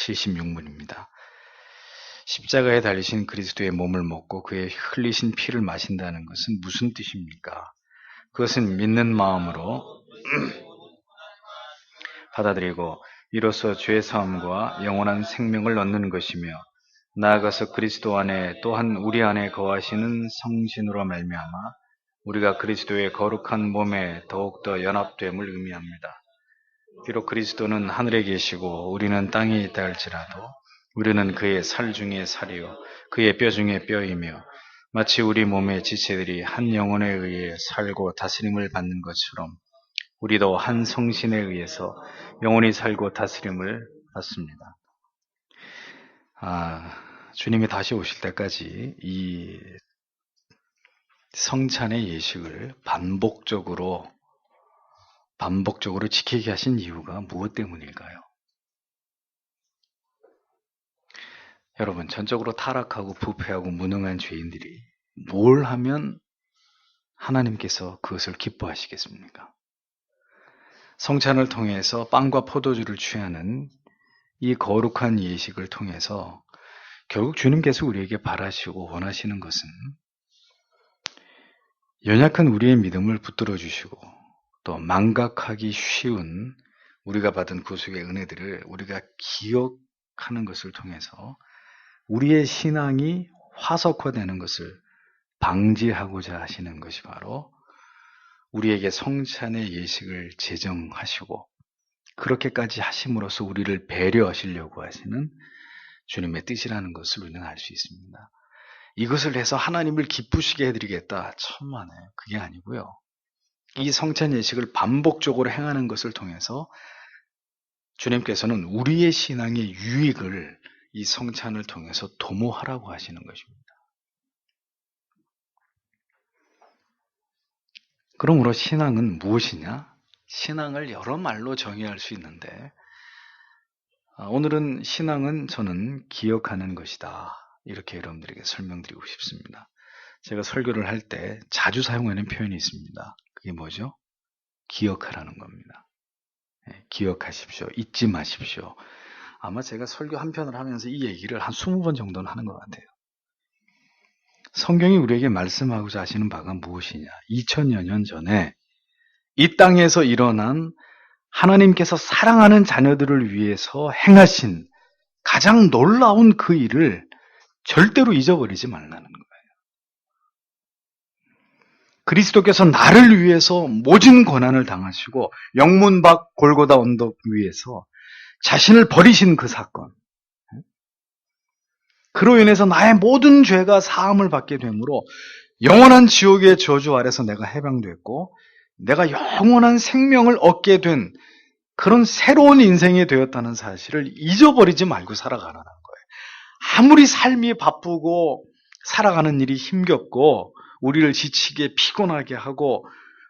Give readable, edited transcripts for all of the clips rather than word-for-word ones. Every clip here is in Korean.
76문입니다. 십자가에 달리신 그리스도의 몸을 먹고 그의 흘리신 피를 마신다는 것은 무슨 뜻입니까? 그것은 믿는 마음으로 받아들이고 이로써 죄 사함과 영원한 생명을 얻는 것이며 나아가서 그리스도 안에 또한 우리 안에 거하시는 성신으로 말미암아 우리가 그리스도의 거룩한 몸에 더욱더 연합됨을 의미합니다. 비록 그리스도는 하늘에 계시고 우리는 땅에 있다 할지라도 우리는 그의 살 중에 살이요 그의 뼈 중에 뼈이며 마치 우리 몸의 지체들이 한 영혼에 의해 살고 다스림을 받는 것처럼 우리도 한 성신에 의해서 영원히 살고 다스림을 받습니다. 주님이 다시 오실 때까지 이 성찬의 예식을 반복적으로 지키게 하신 이유가 무엇 때문일까요? 여러분, 전적으로 타락하고 부패하고 무능한 죄인들이 뭘 하면 하나님께서 그것을 기뻐하시겠습니까? 성찬을 통해서 빵과 포도주를 취하는 이 거룩한 예식을 통해서 결국 주님께서 우리에게 바라시고 원하시는 것은 연약한 우리의 믿음을 붙들어 주시고 또 망각하기 쉬운 우리가 받은 구속의 은혜들을 우리가 기억하는 것을 통해서 우리의 신앙이 화석화되는 것을 방지하고자 하시는 것이 바로 우리에게 성찬의 예식을 제정하시고 그렇게까지 하심으로써 우리를 배려하시려고 하시는 주님의 뜻이라는 것을 우리는 알 수 있습니다. 이것을 해서 하나님을 기쁘시게 해드리겠다. 천만에 그게 아니고요. 이 성찬 예식을 반복적으로 행하는 것을 통해서 주님께서는 우리의 신앙의 유익을 이 성찬을 통해서 도모하라고 하시는 것입니다. 그러므로 신앙은 무엇이냐? 신앙을 여러 말로 정의할 수 있는데 오늘은 신앙은 저는 기억하는 것이다. 이렇게 여러분들에게 설명드리고 싶습니다. 제가 설교를 할 때 자주 사용하는 표현이 있습니다. 그게 뭐죠? 기억하라는 겁니다. 기억하십시오. 잊지 마십시오. 아마 제가 설교 한 편을 하면서 이 얘기를 한 20번 정도는 하는 것 같아요. 성경이 우리에게 말씀하고자 하시는 바가 무엇이냐? 2000여 년 전에 이 땅에서 일어난 하나님께서 사랑하는 자녀들을 위해서 행하신 가장 놀라운 그 일을 절대로 잊어버리지 말라는 거예요. 그리스도께서 나를 위해서 모진 고난을 당하시고 영문 밖 골고다 언덕 위에서 자신을 버리신 그 사건, 그로 인해서 나의 모든 죄가 사함을 받게 되므로 영원한 지옥의 저주 아래서 내가 해방됐고 내가 영원한 생명을 얻게 된 그런 새로운 인생이 되었다는 사실을 잊어버리지 말고 살아가라는 거예요. 아무리 삶이 바쁘고 살아가는 일이 힘겹고 우리를 지치게 피곤하게 하고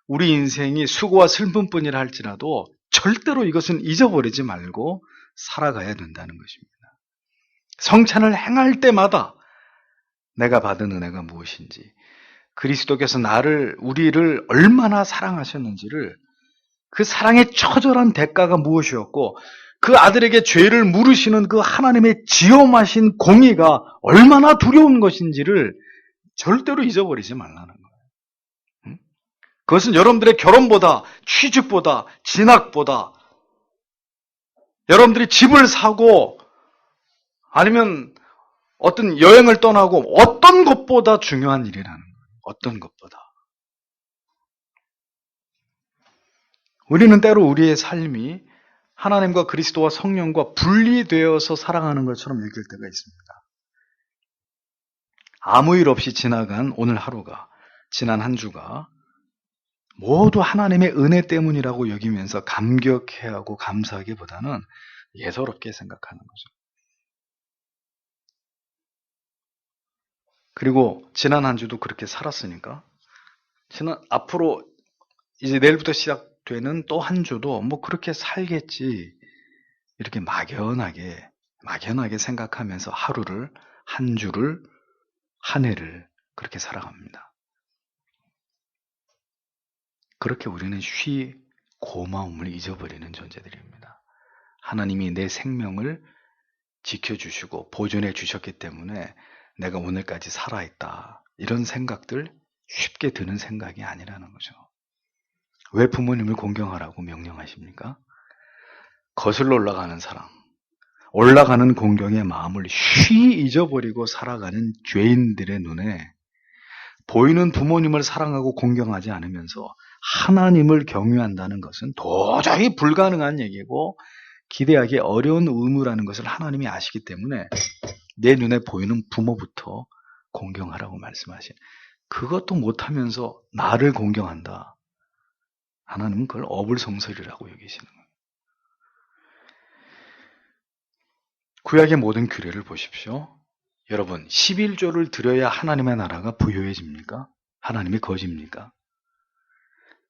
우리 인생이 수고와 슬픔뿐이라 할지라도 절대로 이것은 잊어버리지 말고 살아가야 된다는 것입니다. 성찬을 행할 때마다 내가 받은 은혜가 무엇인지, 그리스도께서 우리를 얼마나 사랑하셨는지를, 그 사랑의 처절한 대가가 무엇이었고 그 아들에게 죄를 물으시는 그 하나님의 지엄하신 공의가 얼마나 두려운 것인지를 절대로 잊어버리지 말라는 거예요. 그것은 여러분들의 결혼보다, 취직보다, 진학보다, 여러분들이 집을 사고 아니면 어떤 여행을 떠나고 어떤 것보다 중요한 일이라는 거예요. 어떤 것보다. 우리는 때로 우리의 삶이 하나님과 그리스도와 성령과 분리되어서 살아가는 것처럼 느낄 때가 있습니다. 아무 일 없이 지나간 오늘 하루가, 지난 한 주가 모두 하나님의 은혜 때문이라고 여기면서 감격해하고 감사하기보다는 예사롭게 생각하는 거죠. 그리고 지난 한 주도 그렇게 살았으니까 앞으로 이제 내일부터 시작되는 또 한 주도 뭐 그렇게 살겠지, 이렇게 막연하게 생각하면서 하루를, 한 주를, 한 해를 그렇게 살아갑니다. 그렇게 우리는 고마움을 잊어버리는 존재들입니다. 하나님이 내 생명을 지켜주시고 보존해 주셨기 때문에 내가 오늘까지 살아있다. 이런 생각들 쉽게 드는 생각이 아니라는 거죠. 왜 부모님을 공경하라고 명령하십니까? 거슬러 올라가는 사랑, 올라가는 공경의 마음을 쉬이 잊어버리고 살아가는 죄인들의 눈에 보이는 부모님을 사랑하고 공경하지 않으면서 하나님을 경유한다는 것은 도저히 불가능한 얘기고 기대하기 어려운 의무라는 것을 하나님이 아시기 때문에 내 눈에 보이는 부모부터 공경하라고 말씀하신, 그것도 못하면서 나를 공경한다. 하나님은 그걸 어불성설이라고 여기시는 거예요. 구약의 모든 규례를 보십시오. 여러분, 11조를 드려야 하나님의 나라가 부유해집니까? 하나님이 거짓입니까?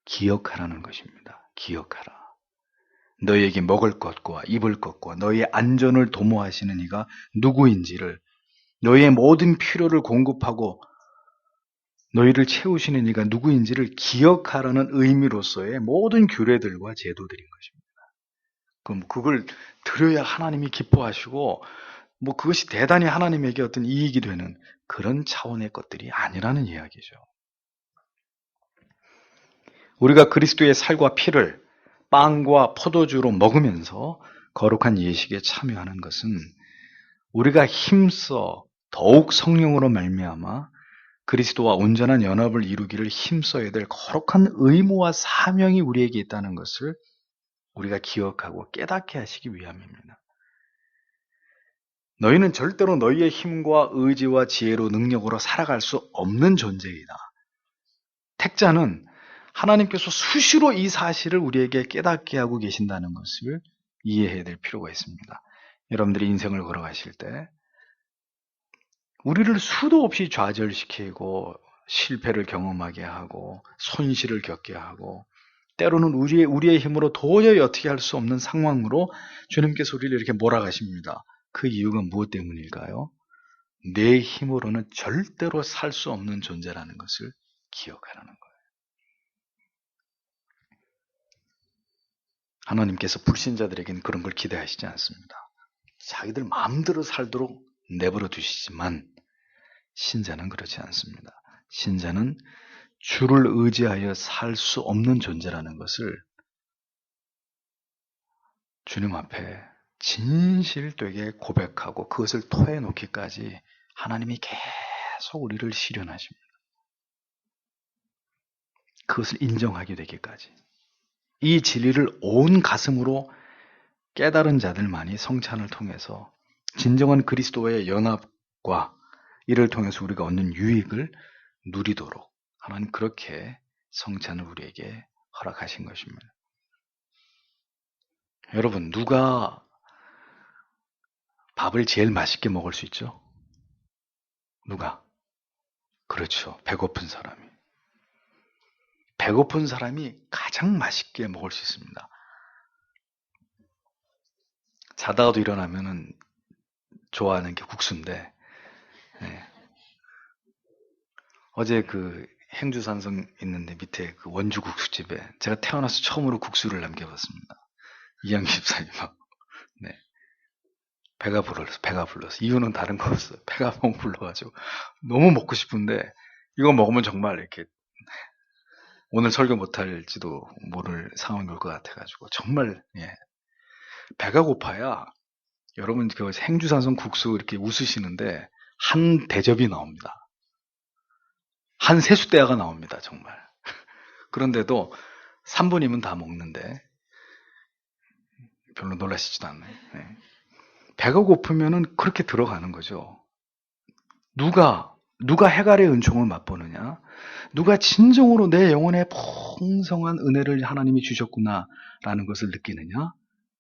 기억하라는 것입니다. 기억하라. 너희에게 먹을 것과 입을 것과 너희의 안전을 도모하시는 이가 누구인지를, 너희의 모든 필요를 공급하고 너희를 채우시는 이가 누구인지를 기억하라는 의미로서의 모든 규례들과 제도들인 것입니다. 그럼 그걸 드려야 하나님이 기뻐하시고 그것이 대단히 하나님에게 어떤 이익이 되는 그런 차원의 것들이 아니라는 이야기죠. 우리가 그리스도의 살과 피를 빵과 포도주로 먹으면서 거룩한 예식에 참여하는 것은 우리가 힘써 더욱 성령으로 말미암아 그리스도와 온전한 연합을 이루기를 힘써야 될 거룩한 의무와 사명이 우리에게 있다는 것을 우리가 기억하고 깨닫게 하시기 위함입니다. 너희는 절대로 너희의 힘과 의지와 지혜로 능력으로 살아갈 수 없는 존재이다. 택자는 하나님께서 수시로 이 사실을 우리에게 깨닫게 하고 계신다는 것을 이해해야 될 필요가 있습니다. 여러분들이 인생을 걸어가실 때 우리를 수도 없이 좌절시키고 실패를 경험하게 하고 손실을 겪게 하고 때로는 우리의 힘으로 도저히 어떻게 할 수 없는 상황으로 주님께서 우리를 이렇게 몰아가십니다. 그 이유가 무엇 때문일까요? 내 힘으로는 절대로 살 수 없는 존재라는 것을 기억하라는 거예요. 하나님께서 불신자들에게는 그런 걸 기대하시지 않습니다. 자기들 마음대로 살도록 내버려 두시지만 신자는 그렇지 않습니다. 신자는 주를 의지하여 살 수 없는 존재라는 것을 주님 앞에 진실되게 고백하고 그것을 토해놓기까지 하나님이 계속 우리를 시련하십니다. 그것을 인정하게 되기까지. 이 진리를 온 가슴으로 깨달은 자들만이 성찬을 통해서 진정한 그리스도와의 연합과 이를 통해서 우리가 얻는 유익을 누리도록 하나님 그렇게 성찬을 우리에게 허락하신 것입니다. 여러분, 누가 밥을 제일 맛있게 먹을 수 있죠? 누가? 그렇죠. 배고픈 사람이. 배고픈 사람이 가장 맛있게 먹을 수 있습니다. 자다가도 일어나면은 좋아하는 게 국수인데, 네. 어제 그 행주산성 있는데 밑에 그 원주 국수집에 제가 태어나서 처음으로 국수를 남겨봤습니다. 이양기 집사님하고. 네. 배가 불러서. 이유는 다른 거였어요. 배가 너무 불러가지고. 너무 먹고 싶은데, 이거 먹으면 정말 이렇게, 오늘 설교 못할지도 모를 상황이 올 것 같아가지고. 정말, 예. 배가 고파야, 여러분 그 행주산성 국수 이렇게 웃으시는데, 한 대접이 나옵니다. 한 세숫대야가 나옵니다, 정말. 그런데도 3분이면 다 먹는데, 별로 놀라시지도 않나요? 네. 배가 고프면은 그렇게 들어가는 거죠. 누가 해갈의 은총을 맛보느냐? 누가 진정으로 내 영혼에 풍성한 은혜를 하나님이 주셨구나라는 것을 느끼느냐?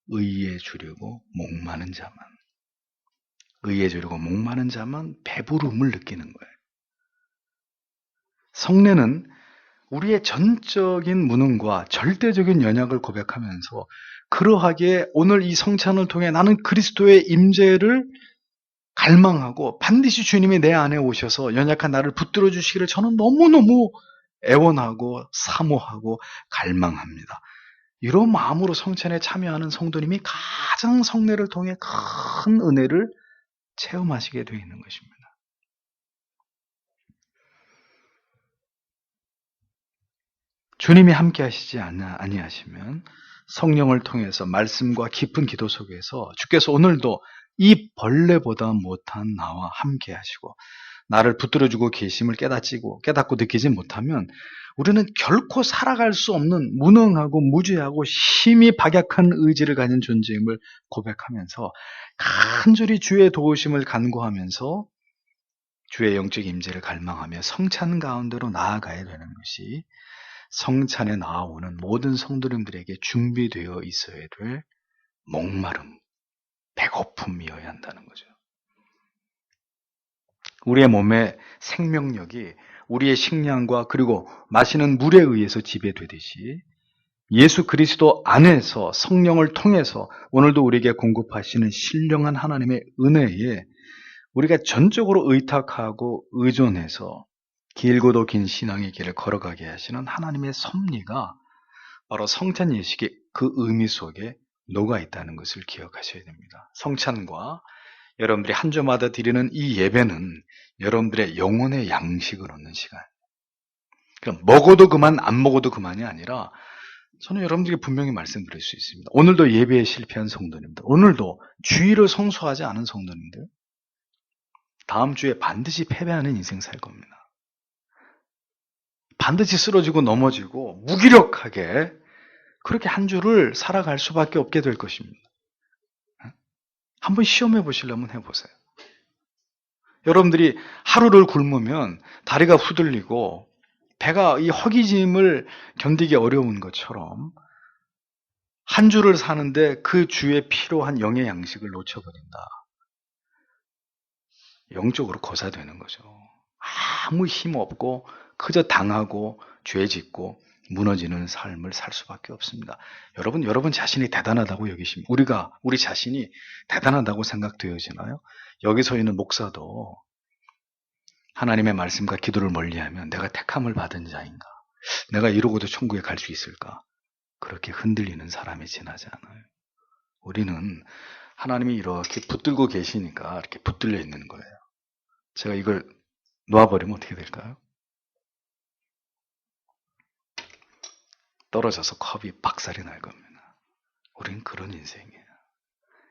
의에 주려고 목마른 자만. 의에 주려고 목마른 자만 배부름을 느끼는 거예요. 성례는 우리의 전적인 무능과 절대적인 연약을 고백하면서 그러하기에 오늘 이 성찬을 통해 나는 그리스도의 임재를 갈망하고 반드시 주님이 내 안에 오셔서 연약한 나를 붙들어 주시기를 저는 너무너무 애원하고 사모하고 갈망합니다. 이런 마음으로 성찬에 참여하는 성도님이 가장 성례를 통해 큰 은혜를 체험하시게 되어 있는 것입니다. 주님이 함께 하시지 아니하시면 성령을 통해서 말씀과 깊은 기도 속에서 주께서 오늘도 이 벌레보다 못한 나와 함께 하시고 나를 붙들어주고 계심을 깨닫고 느끼지 못하면 우리는 결코 살아갈 수 없는 무능하고 무죄하고 심히 박약한 의지를 가진 존재임을 고백하면서 간절히 주의 도우심을 간구하면서 주의 영적 임재를 갈망하며 성찬 가운데로 나아가야 되는 것이 성찬에 나아오는 모든 성도님들에게 준비되어 있어야 될 목마름, 배고픔이어야 한다는 거죠. 우리의 몸의 생명력이 우리의 식량과 그리고 마시는 물에 의해서 지배되듯이 예수 그리스도 안에서 성령을 통해서 오늘도 우리에게 공급하시는 신령한 하나님의 은혜에 우리가 전적으로 의탁하고 의존해서 길고도 긴 신앙의 길을 걸어가게 하시는 하나님의 섭리가 바로 성찬 예식의 그 의미 속에 녹아 있다는 것을 기억하셔야 됩니다. 성찬과 여러분들이 한 주마다 드리는 이 예배는 여러분들의 영혼의 양식을 얻는 시간. 그럼 먹어도 그만, 안 먹어도 그만이 아니라 저는 여러분들에게 분명히 말씀드릴 수 있습니다. 오늘도 예배에 실패한 성도님들, 오늘도 주의를 성수하지 않은 성도님들, 다음 주에 반드시 패배하는 인생 살 겁니다. 반드시 쓰러지고 넘어지고 무기력하게 그렇게 한 주를 살아갈 수밖에 없게 될 것입니다. 한번 시험해 보시려면 해보세요. 여러분들이 하루를 굶으면 다리가 후들리고 배가 이 허기짐을 견디기 어려운 것처럼 한 주를 사는데 그 주에 필요한 영의 양식을 놓쳐버린다. 영적으로 고사되는 거죠. 아무 힘 없고 그저 당하고 죄 짓고 무너지는 삶을 살 수밖에 없습니다. 여러분 자신이 대단하다고 여기십니까? 우리 자신이 대단하다고 생각되어지나요? 여기 서 있는 목사도 하나님의 말씀과 기도를 멀리하면 내가 택함을 받은 자인가? 내가 이러고도 천국에 갈 수 있을까? 그렇게 흔들리는 사람이 지나지 않아요. 우리는 하나님이 이렇게 붙들고 계시니까 이렇게 붙들려 있는 거예요. 제가 이걸 놓아버리면 어떻게 될까요? 떨어져서 컵이 박살이 날 겁니다. 우린 그런 인생이에요.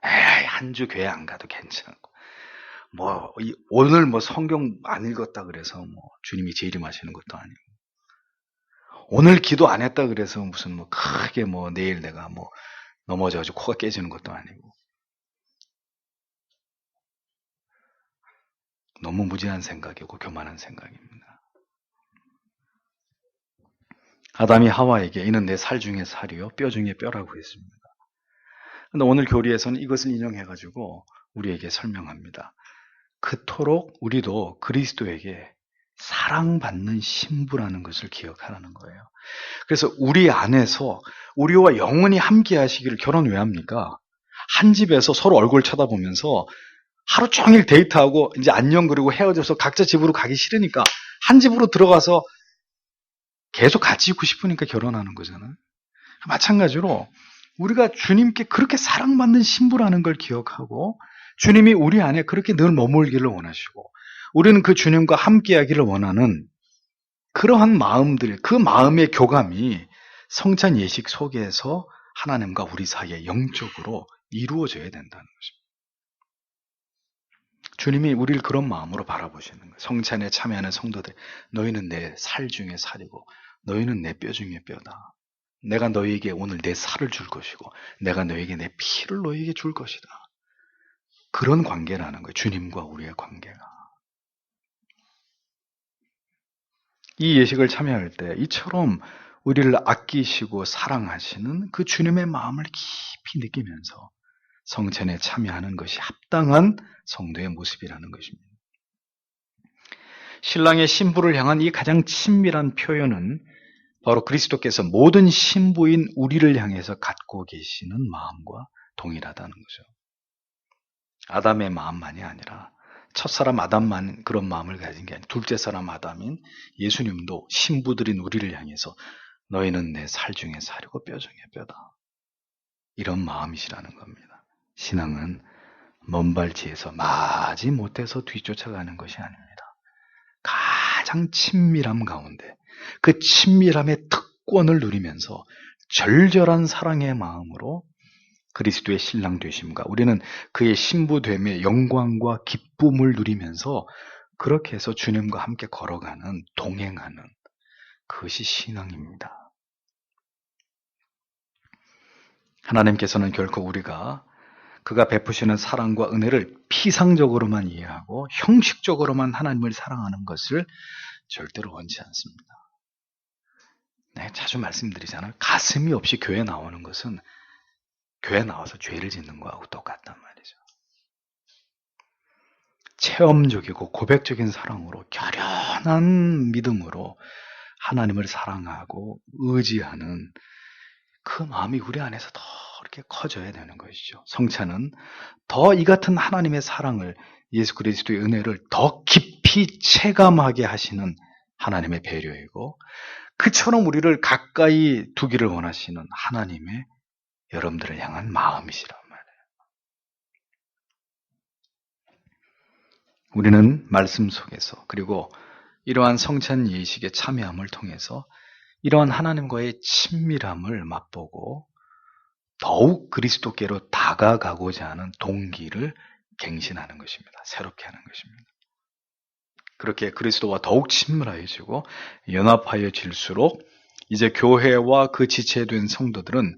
에이, 한 주 교회 안 가도 괜찮고, 오늘 성경 안 읽었다 그래서 주님이 재림하시는 것도 아니고, 오늘 기도 안 했다 그래서 무슨 크게 내일 내가 넘어져가지고 코가 깨지는 것도 아니고, 너무 무지한 생각이고 교만한 생각입니다. 아담이 하와에게 이는 내 살 중에 살이요 뼈 중에 뼈라고 했습니다. 그런데 오늘 교리에서는 이것을 인용해가지고 우리에게 설명합니다. 그토록 우리도 그리스도에게 사랑받는 신부라는 것을 기억하라는 거예요. 그래서 우리 안에서 우리와 영원히 함께 하시기를 결혼 왜 합니까? 한 집에서 서로 얼굴 쳐다보면서 하루 종일 데이트하고 이제 안녕 그리고 헤어져서 각자 집으로 가기 싫으니까 한 집으로 들어가서 계속 같이 있고 싶으니까 결혼하는 거잖아요. 마찬가지로 우리가 주님께 그렇게 사랑받는 신부라는 걸 기억하고 주님이 우리 안에 그렇게 늘 머물기를 원하시고 우리는 그 주님과 함께하기를 원하는 그러한 마음들, 그 마음의 교감이 성찬 예식 속에서 하나님과 우리 사이에 영적으로 이루어져야 된다는 것입니다. 주님이 우리를 그런 마음으로 바라보시는 거예요. 성찬에 참여하는 성도들, 너희는 내 살 중에 살이고 너희는 내 뼈 중에 뼈다. 내가 너희에게 오늘 내 살을 줄 것이고 내가 너희에게 내 피를 너희에게 줄 것이다. 그런 관계라는 거예요. 주님과 우리의 관계가. 이 예식을 참여할 때 이처럼 우리를 아끼시고 사랑하시는 그 주님의 마음을 깊이 느끼면서 성찬에 참여하는 것이 합당한 성도의 모습이라는 것입니다. 신랑의 신부를 향한 이 가장 친밀한 표현은 바로 그리스도께서 모든 신부인 우리를 향해서 갖고 계시는 마음과 동일하다는 거죠. 아담의 마음만이 아니라 첫사람 아담만 그런 마음을 가진 게 아니라 둘째 사람 아담인 예수님도 신부들인 우리를 향해서 너희는 내 살 중에 살이고 뼈 중에 뼈다. 이런 마음이시라는 겁니다. 신앙은 먼발치에서 마지 못해서 뒤쫓아가는 것이 아닙니다. 가장 친밀함 가운데 그 친밀함의 특권을 누리면서 절절한 사랑의 마음으로 그리스도의 신랑 되심과 우리는 그의 신부됨의 영광과 기쁨을 누리면서 그렇게 해서 주님과 함께 걸어가는, 동행하는 그것이 신앙입니다. 하나님께서는 결코 우리가 그가 베푸시는 사랑과 은혜를 피상적으로만 이해하고 형식적으로만 하나님을 사랑하는 것을 절대로 원치 않습니다. 네, 자주 말씀드리잖아요. 가슴이 없이 교회 나오는 것은 교회 나와서 죄를 짓는 거하고 똑같단 말이죠. 체험적이고 고백적인 사랑으로 결연한 믿음으로 하나님을 사랑하고 의지하는 그 마음이 우리 안에서 더 이렇게 커져야 되는 것이죠. 성찬은 더 이 같은 하나님의 사랑을, 예수 그리스도의 은혜를 더 깊이 체감하게 하시는 하나님의 배려이고, 그처럼 우리를 가까이 두기를 원하시는 하나님의 여러분들을 향한 마음이시란 말이에요. 우리는 말씀 속에서, 그리고 이러한 성찬 예식에 참여함을 통해서 이러한 하나님과의 친밀함을 맛보고 더욱 그리스도께로 다가가고자 하는 동기를 갱신하는 것입니다. 새롭게 하는 것입니다. 그렇게 그리스도와 더욱 친밀해지고 연합하여질수록 이제 교회와 그 지체된 성도들은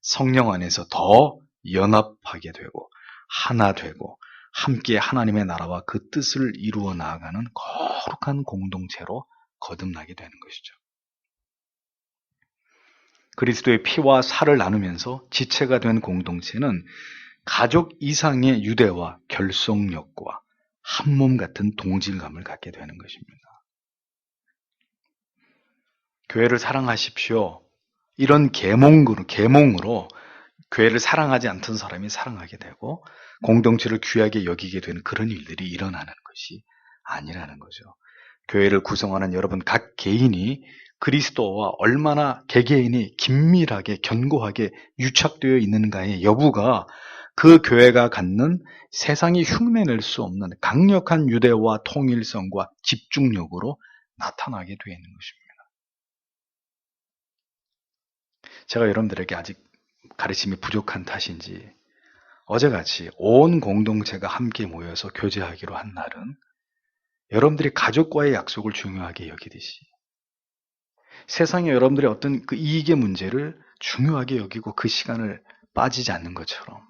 성령 안에서 더 연합하게 되고 하나 되고 함께 하나님의 나라와 그 뜻을 이루어 나아가는 거룩한 공동체로 거듭나게 되는 것이죠. 그리스도의 피와 살을 나누면서 지체가 된 공동체는 가족 이상의 유대와 결속력과 한몸 같은 동질감을 갖게 되는 것입니다. 교회를 사랑하십시오. 이런 계몽으로 교회를 사랑하지 않던 사람이 사랑하게 되고 공동체를 귀하게 여기게 되는 그런 일들이 일어나는 것이 아니라는 거죠. 교회를 구성하는 여러분 각 개인이 그리스도와 얼마나 개개인이 긴밀하게 견고하게 유착되어 있는가의 여부가 그 교회가 갖는 세상이 흉내낼 수 없는 강력한 유대와 통일성과 집중력으로 나타나게 되어 있는 것입니다. 제가 여러분들에게 아직 가르침이 부족한 탓인지 어제같이 온 공동체가 함께 모여서 교제하기로 한 날은 여러분들이 가족과의 약속을 중요하게 여기듯이 세상에 여러분들의 어떤 그 이익의 문제를 중요하게 여기고 그 시간을 빠지지 않는 것처럼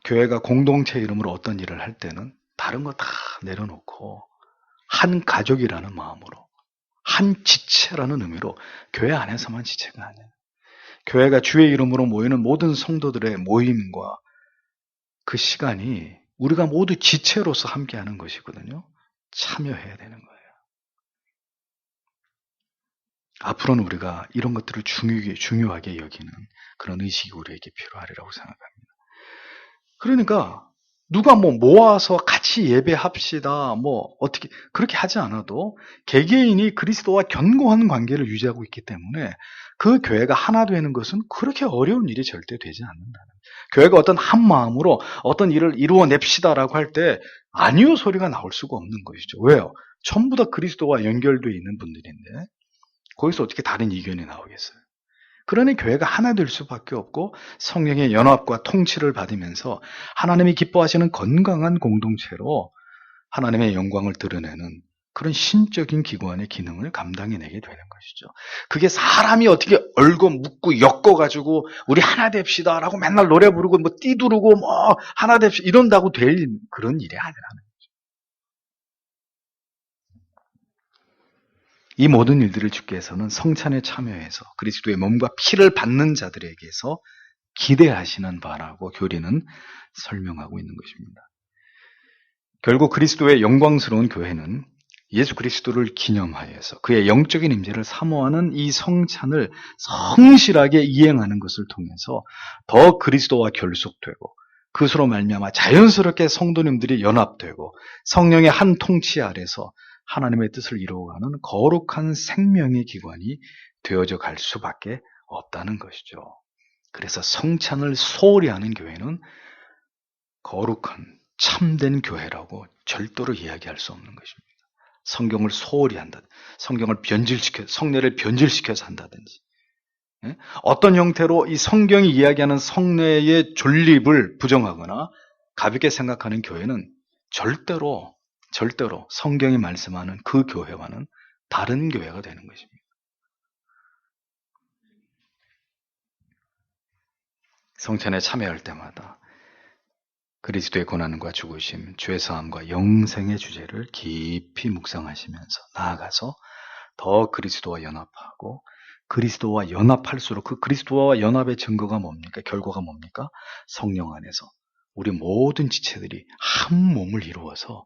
교회가 공동체 이름으로 어떤 일을 할 때는 다른 거 다 내려놓고 한 가족이라는 마음으로 한 지체라는 의미로 교회 안에서만 지체가 아니에요. 교회가 주의 이름으로 모이는 모든 성도들의 모임과 그 시간이 우리가 모두 지체로서 함께하는 것이거든요. 참여해야 되는 거예요. 앞으로는 우리가 이런 것들을 중요하게 여기는 그런 의식이 우리에게 필요하리라고 생각합니다. 그러니까 누가 모아서 같이 예배합시다, 어떻게 그렇게 하지 않아도 개개인이 그리스도와 견고한 관계를 유지하고 있기 때문에 그 교회가 하나 되는 것은 그렇게 어려운 일이 절대 되지 않는다는. 교회가 어떤 한 마음으로 어떤 일을 이루어냅시다라고 할 때 아니요 소리가 나올 수가 없는 것이죠. 왜요? 전부 다 그리스도와 연결되어 있는 분들인데 거기서 어떻게 다른 의견이 나오겠어요? 그러니 교회가 하나 될 수밖에 없고 성령의 연합과 통치를 받으면서 하나님이 기뻐하시는 건강한 공동체로 하나님의 영광을 드러내는 그런 신적인 기관의 기능을 감당해내게 되는 것이죠. 그게 사람이 어떻게 얼고 묻고 엮어가지고 우리 하나 됩시다 라고 맨날 노래 부르고 띠두르고 하나 됩시다 이런다고 될 그런 일이 아니라는 거죠. 이 모든 일들을 주께서는 성찬에 참여해서 그리스도의 몸과 피를 받는 자들에게서 기대하시는 바라고 교리는 설명하고 있는 것입니다. 결국 그리스도의 영광스러운 교회는 예수 그리스도를 기념하여서 그의 영적인 임재를 사모하는 이 성찬을 성실하게 이행하는 것을 통해서 더 그리스도와 결속되고 그것으로 말미암아 자연스럽게 성도님들이 연합되고 성령의 한 통치 아래서 하나님의 뜻을 이루어가는 거룩한 생명의 기관이 되어져 갈 수밖에 없다는 것이죠. 그래서 성찬을 소홀히 하는 교회는 거룩한 참된 교회라고 절대로 이야기할 수 없는 것입니다. 성경을 소홀히 한다, 성례를 변질시켜서 한다든지, 어떤 형태로 이 성경이 이야기하는 성례의 존립을 부정하거나 가볍게 생각하는 교회는 절대로 성경이 말씀하는 그 교회와는 다른 교회가 되는 것입니다. 성찬에 참여할 때마다 그리스도의 고난과 죽으심, 죄사함과 영생의 주제를 깊이 묵상하시면서 나아가서 더 그리스도와 연합하고, 그리스도와 연합할수록 그 그리스도와 연합의 증거가 뭡니까? 결과가 뭡니까? 성령 안에서 우리 모든 지체들이 한 몸을 이루어서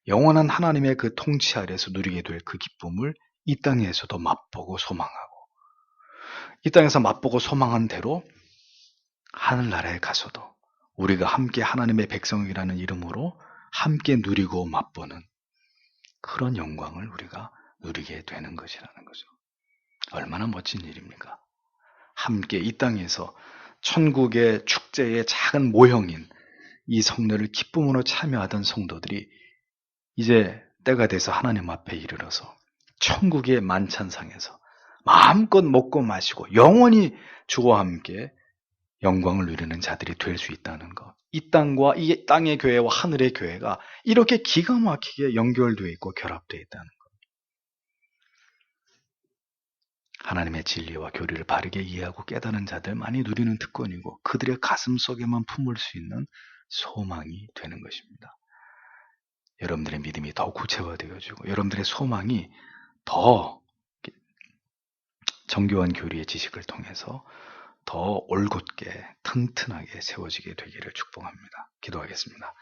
영원한 하나님의 그 통치 아래서 누리게 될 그 기쁨을 이 땅에서도 맛보고 소망하고, 이 땅에서 맛보고 소망한 대로 하늘나라에 가서도 우리가 함께 하나님의 백성이라는 이름으로 함께 누리고 맛보는 그런 영광을 우리가 누리게 되는 것이라는 거죠. 얼마나 멋진 일입니까? 함께 이 땅에서 천국의 축제의 작은 모형인 이 성례를 기쁨으로 참여하던 성도들이 이제 때가 돼서 하나님 앞에 이르러서 천국의 만찬상에서 마음껏 먹고 마시고 영원히 주와 함께 영광을 누리는 자들이 될 수 있다는 것. 이 땅과 이 땅의 교회와 하늘의 교회가 이렇게 기가 막히게 연결되어 있고 결합되어 있다는 것. 하나님의 진리와 교리를 바르게 이해하고 깨달은 자들만이 누리는 특권이고 그들의 가슴 속에만 품을 수 있는 소망이 되는 것입니다. 여러분들의 믿음이 더 구체화되어지고 여러분들의 소망이 더 정교한 교리의 지식을 통해서 더 올곧게 튼튼하게 세워지게 되기를 축복합니다. 기도하겠습니다.